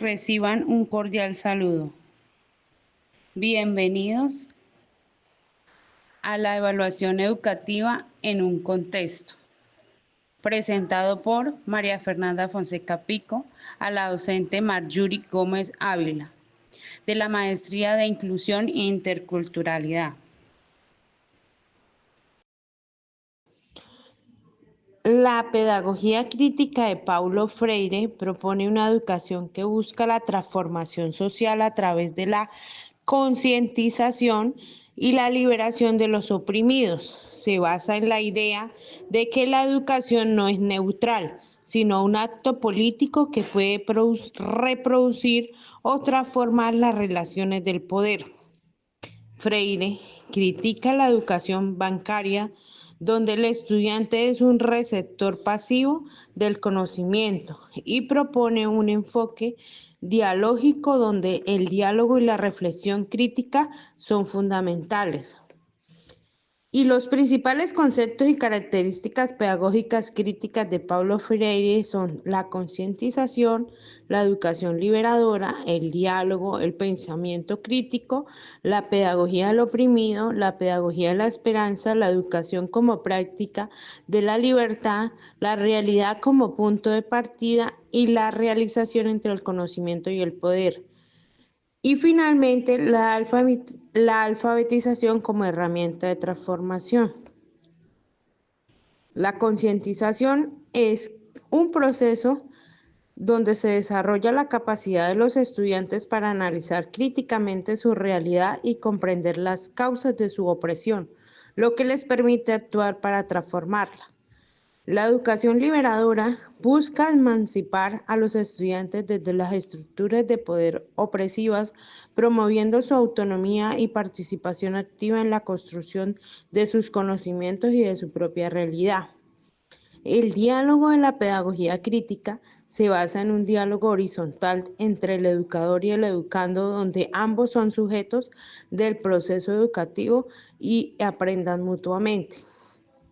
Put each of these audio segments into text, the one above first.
Reciban un cordial saludo. Bienvenidos a la evaluación educativa en un contexto, presentado por María Fernanda Fonseca Pico, a la docente Marjorie Gómez Ávila, de la Maestría de Inclusión e Interculturalidad. La pedagogía crítica de Paulo Freire propone una educación que busca la transformación social a través de la concientización y la liberación de los oprimidos. Se basa en la idea de que la educación no es neutral, sino un acto político que puede reproducir o transformar las relaciones del poder. Freire critica la educación bancaria, donde el estudiante es un receptor pasivo del conocimiento, y propone un enfoque dialógico donde el diálogo y la reflexión crítica son fundamentales. Y los principales conceptos y características pedagógicas críticas de Paulo Freire son la concientización, la educación liberadora, el diálogo, el pensamiento crítico, la pedagogía del oprimido, la pedagogía de la esperanza, la educación como práctica de la libertad, la realidad como punto de partida y la realización entre el conocimiento y el poder. Y finalmente, la alfabetización como herramienta de transformación. La concientización es un proceso donde se desarrolla la capacidad de los estudiantes para analizar críticamente su realidad y comprender las causas de su opresión, lo que les permite actuar para transformarla. La educación liberadora busca emancipar a los estudiantes desde las estructuras de poder opresivas, promoviendo su autonomía y participación activa en la construcción de sus conocimientos y de su propia realidad. El diálogo de la pedagogía crítica se basa en un diálogo horizontal entre el educador y el educando, donde ambos son sujetos del proceso educativo y aprendan mutuamente.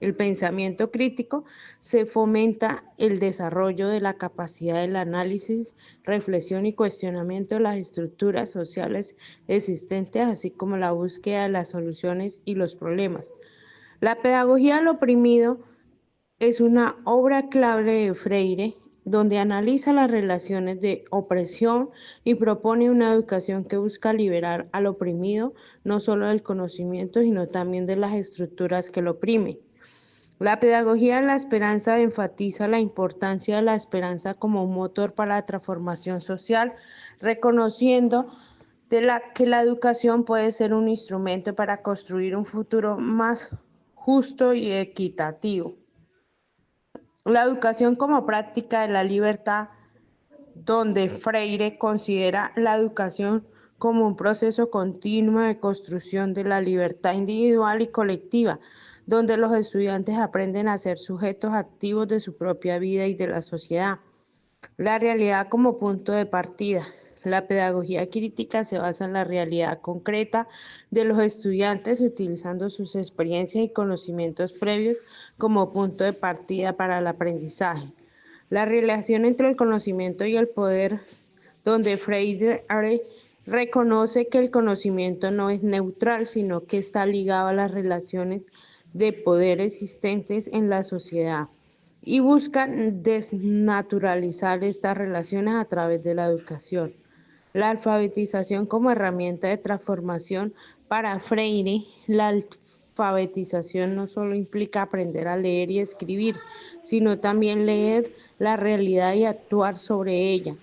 El pensamiento crítico se fomenta el desarrollo de la capacidad del análisis, reflexión y cuestionamiento de las estructuras sociales existentes, así como la búsqueda de las soluciones y los problemas. La pedagogía del oprimido es una obra clave de Freire, donde analiza las relaciones de opresión y propone una educación que busca liberar al oprimido, no solo del conocimiento, sino también de las estructuras que lo oprimen. La pedagogía de la esperanza enfatiza la importancia de la esperanza como un motor para la transformación social, reconociendo que la educación puede ser un instrumento para construir un futuro más justo y equitativo. La educación como práctica de la libertad, donde Freire considera la educación como un proceso continuo de construcción de la libertad individual y colectiva, donde los estudiantes aprenden a ser sujetos activos de su propia vida y de la sociedad. La realidad como punto de partida. La pedagogía crítica se basa en la realidad concreta de los estudiantes, utilizando sus experiencias y conocimientos previos como punto de partida para el aprendizaje. La relación entre el conocimiento y el poder, donde Freire reconoce que el conocimiento no es neutral, sino que está ligado a las relaciones de poder existentes en la sociedad, y buscan desnaturalizar estas relaciones a través de la educación. La alfabetización como herramienta de transformación. Para Freire, la alfabetización no solo implica aprender a leer y escribir, sino también leer la realidad y actuar sobre ella.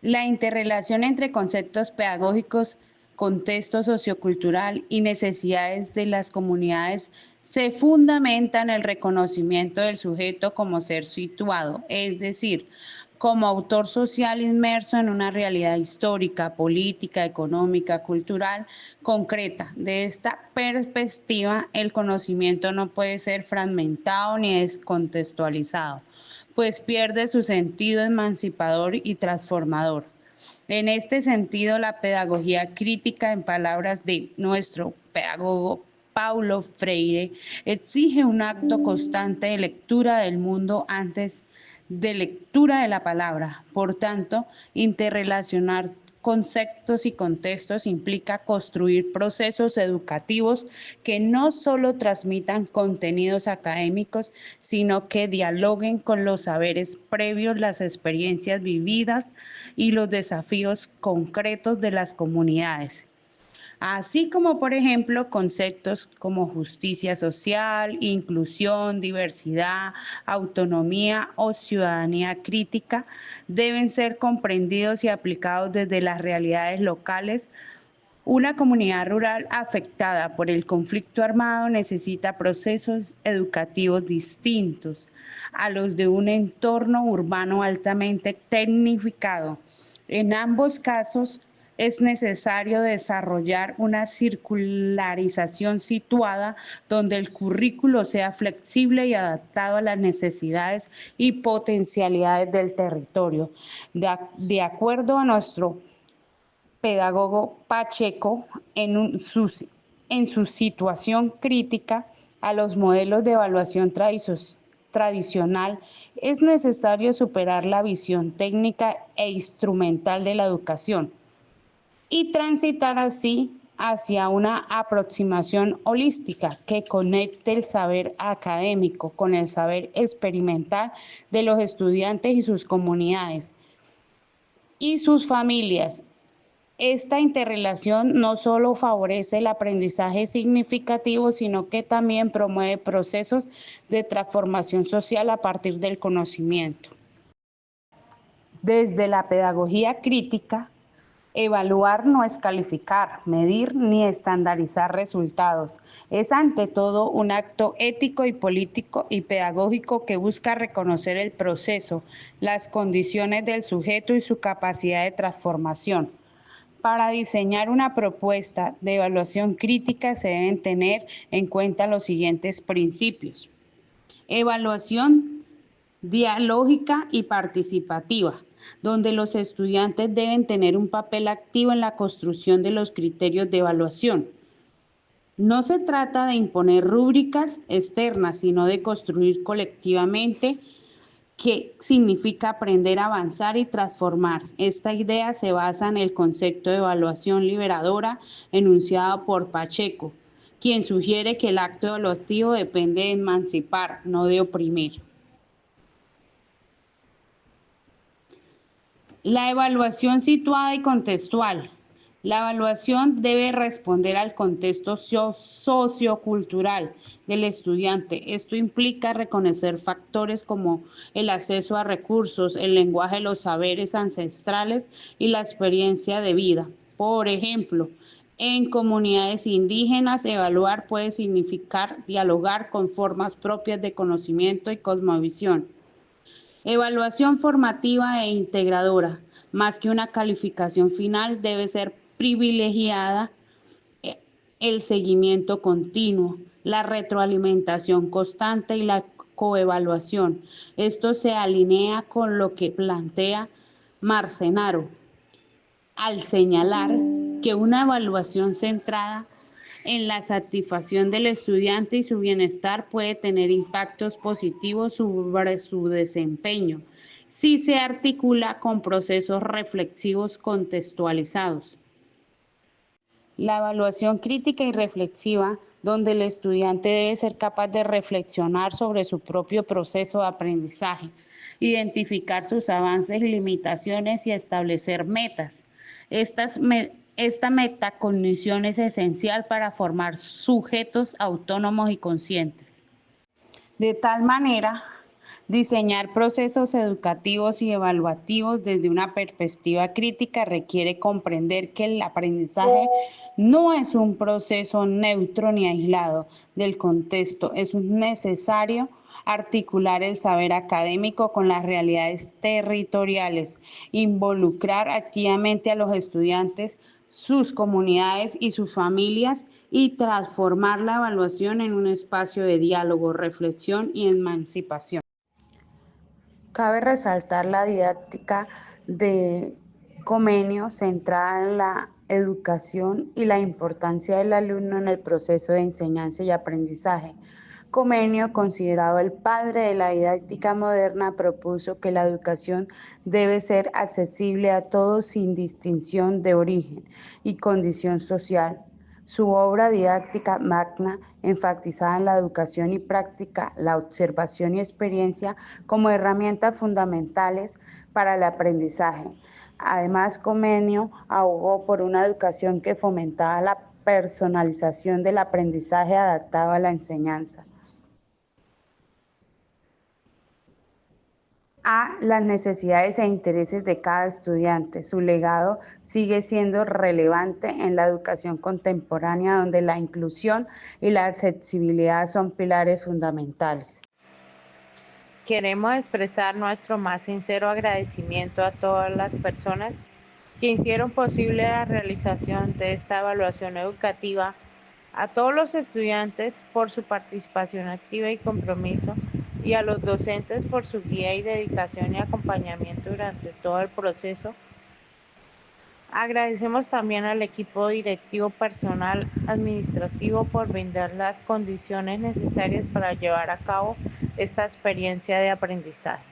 La interrelación entre conceptos pedagógicos, contexto sociocultural y necesidades de las comunidades se fundamenta en el reconocimiento del sujeto como ser situado, es decir, como autor social inmerso en una realidad histórica, política, económica, cultural, concreta. De esta perspectiva, el conocimiento no puede ser fragmentado ni descontextualizado, pues pierde su sentido emancipador y transformador. En este sentido, la pedagogía crítica, en palabras de nuestro pedagogo Paulo Freire, exige un acto constante de lectura del mundo antes de lectura de la palabra. Por tanto, interrelacionar conceptos y contextos implica construir procesos educativos que no solo transmitan contenidos académicos, sino que dialoguen con los saberes previos, las experiencias vividas y los desafíos concretos de las comunidades, así como, por ejemplo, conceptos como justicia social, inclusión, diversidad, autonomía o ciudadanía crítica deben ser comprendidos y aplicados desde las realidades locales. Una comunidad rural afectada por el conflicto armado necesita procesos educativos distintos a los de un entorno urbano altamente tecnificado. En ambos casos, es necesario desarrollar una circularización situada donde el currículo sea flexible y adaptado a las necesidades y potencialidades del territorio. De acuerdo a nuestro pedagogo Pacheco, en su situación crítica a los modelos de evaluación tradicional, es necesario superar la visión técnica e instrumental de la educación y transitar así hacia una aproximación holística que conecte el saber académico con el saber experimental de los estudiantes y sus comunidades y sus familias. Esta interrelación no solo favorece el aprendizaje significativo, sino que también promueve procesos de transformación social a partir del conocimiento. Desde la pedagogía crítica, evaluar no es calificar, medir ni estandarizar resultados. Es ante todo un acto ético y político y pedagógico que busca reconocer el proceso, las condiciones del sujeto y su capacidad de transformación. Para diseñar una propuesta de evaluación crítica se deben tener en cuenta los siguientes principios. Evaluación dialógica y participativa, donde los estudiantes deben tener un papel activo en la construcción de los criterios de evaluación. No se trata de imponer rúbricas externas, sino de construir colectivamente, que significa aprender, avanzar y transformar. Esta idea se basa en el concepto de evaluación liberadora enunciado por Pacheco, quien sugiere que el acto evaluativo depende de emancipar, no de oprimir. La evaluación situada y contextual. La evaluación debe responder al contexto sociocultural del estudiante. Esto implica reconocer factores como el acceso a recursos, el lenguaje de los saberes ancestrales y la experiencia de vida. Por ejemplo, en comunidades indígenas, evaluar puede significar dialogar con formas propias de conocimiento y cosmovisión. Evaluación formativa e integradora. Más que una calificación final, debe ser privilegiada el seguimiento continuo, la retroalimentación constante y la coevaluación. Esto se alinea con lo que plantea Marcenaro al señalar que una evaluación centrada en la satisfacción del estudiante y su bienestar puede tener impactos positivos sobre su desempeño si se articula con procesos reflexivos contextualizados. La evaluación crítica y reflexiva, donde el estudiante debe ser capaz de reflexionar sobre su propio proceso de aprendizaje, identificar sus avances y limitaciones y establecer metas. Esta metacognición es esencial para formar sujetos autónomos y conscientes. De tal manera, diseñar procesos educativos y evaluativos desde una perspectiva crítica requiere comprender que el aprendizaje no es un proceso neutro ni aislado del contexto, es necesario articular el saber académico con las realidades territoriales, involucrar activamente a los estudiantes, sus comunidades y sus familias y transformar la evaluación en un espacio de diálogo, reflexión y emancipación. Cabe resaltar la didáctica de Comenio centrada en la educación y la importancia del alumno en el proceso de enseñanza y aprendizaje. Comenio, considerado el padre de la didáctica moderna, propuso que la educación debe ser accesible a todos sin distinción de origen y condición social. Su obra didáctica magna enfatizaba en la educación y práctica, la observación y experiencia como herramientas fundamentales para el aprendizaje. Además, Comenio abogó por una educación que fomentaba la personalización del aprendizaje adaptado a la enseñanza, a las necesidades e intereses de cada estudiante. Su legado sigue siendo relevante en la educación contemporánea, donde la inclusión y la accesibilidad son pilares fundamentales. Queremos expresar nuestro más sincero agradecimiento a todas las personas que hicieron posible la realización de esta evaluación educativa, a todos los estudiantes por su participación activa y compromiso, y a los docentes por su guía y dedicación y acompañamiento durante todo el proceso. Agradecemos también al equipo directivo, personal, administrativo por brindar las condiciones necesarias para llevar a cabo esta experiencia de aprendizaje.